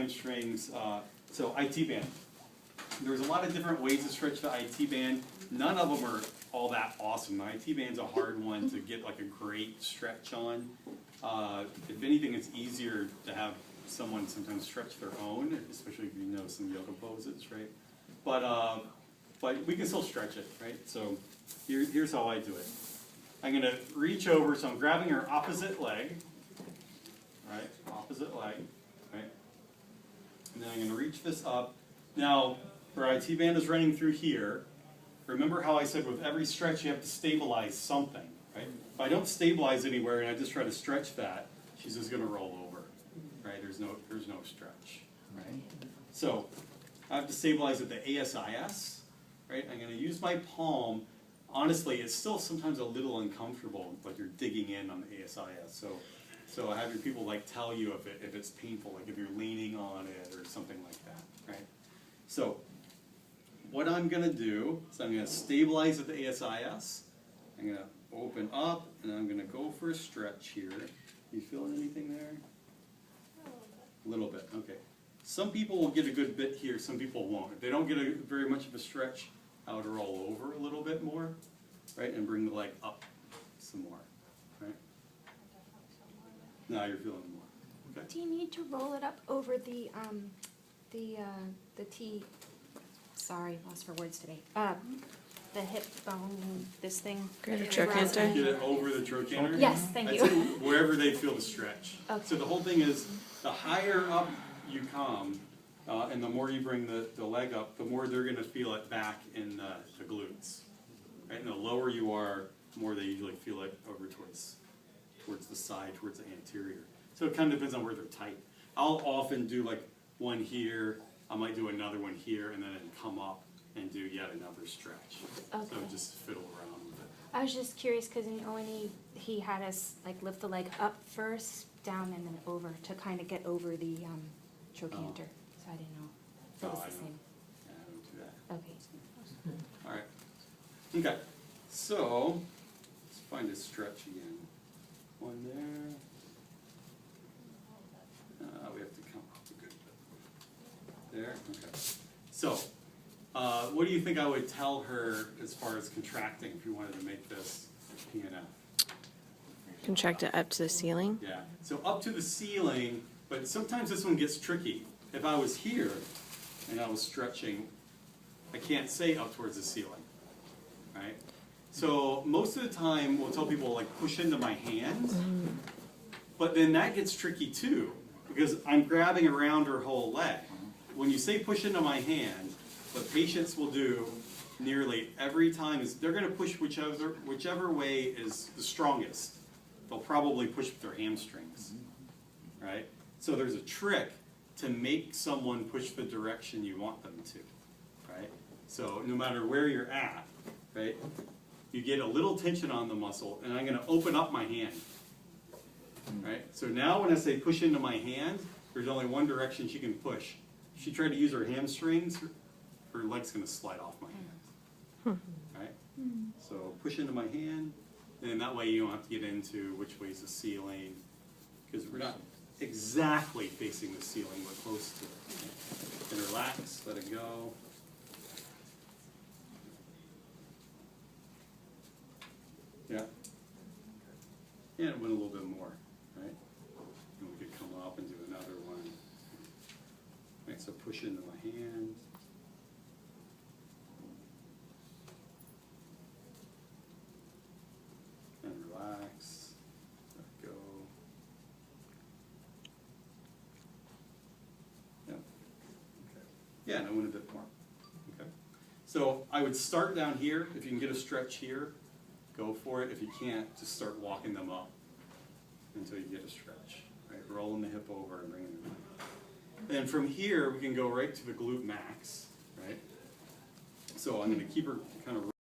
hamstrings. So IT band. There's a lot of different ways to stretch the IT band. None of them are all that awesome. The IT band's a hard one to get like a great stretch on. If anything, it's easier to have someone sometimes stretch their own, especially if you know some yoga poses, right? But we can still stretch it, right? So here's how I do it. I'm going to reach over, so I'm grabbing her opposite leg, right? Opposite leg, right? And then I'm going to reach this up. Now, her IT band is running through here. Remember how I said with every stretch you have to stabilize something, right? If I don't stabilize anywhere and I just try to stretch that, she's just going to roll over, right? There's no stretch, right? So I have to stabilize at the ASIS, right? I'm going to use my palm. Honestly, it's still sometimes a little uncomfortable, like you're digging in on the ASIS. So I have your people like tell you if it's painful, like if you're leaning on it or something like that, right? So what I'm going to do is I'm going to stabilize at the ASIS. I'm going to open up and I'm going to go for a stretch here. You feeling anything there? A little bit, okay. Some people will get a good bit here, some people won't. If they don't get very much of a stretch, I would roll over a little bit more, right, and bring the leg up some more, right? Now you're feeling more. Okay. Do you need to roll it up over the T? Sorry, lost for words today. The hip bone, this thing. Greater trochanter. Get it over the trochanter? Yes, thank you. I'd say wherever they feel the stretch. Okay. So the whole thing is, the higher up you come, and the more you bring the leg up, the more they're going to feel it back in the glutes. Right? And the lower you are, the more they usually feel it over towards the side, towards the anterior. So it kind of depends on where they're tight. I'll often do like one here, I might do another one here, and then come up and do yet another stretch. Okay. So just fiddle around with it. I was just curious because when he had us like lift the leg up first, down, and then over to kind of get over the trochanter. So I didn't know if it was the same. Yeah, I don't do that. Okay. All right. Okay. So let's find a stretch again. One there. We have to come up a good bit. There. Okay. So, what do you think I would tell her as far as contracting if you wanted to make this PNF? Contract it up to the ceiling. Yeah. So up to the ceiling, but sometimes this one gets tricky. If I was here and I was stretching, I can't say up towards the ceiling, right? So most of the time we'll tell people like push into my hand, but then that gets tricky too because I'm grabbing around her whole leg. When you say push into my hand, what patients will do nearly every time is they're going to push whichever way is the strongest. They'll probably push with their hamstrings, right? So there's a trick to make someone push the direction you want them to, right? So no matter where you're at, right, you get a little tension on the muscle, and I'm going to open up my hand, right? So now when I say push into my hand, there's only one direction she can push. If she tried to use her hamstrings, her leg's going to slide off my hand, right? So push into my hand, and that way you don't have to get into which way's the ceiling, because we're not exactly facing the ceiling, but close to it. And relax, let it go. Yeah. And it went a little bit more, right? And we could come up and do another one. Right, so push into my hand. And relax, let go. Yeah. Okay. Yeah, and I went a bit more. Okay. So I would start down here. If you can get a stretch here, go for it. If you can't, just start walking them up until you get a stretch. Right, rolling the hip over and bringing them up. Then from here, we can go right to the glute max. Right. So I'm going to keep her kind of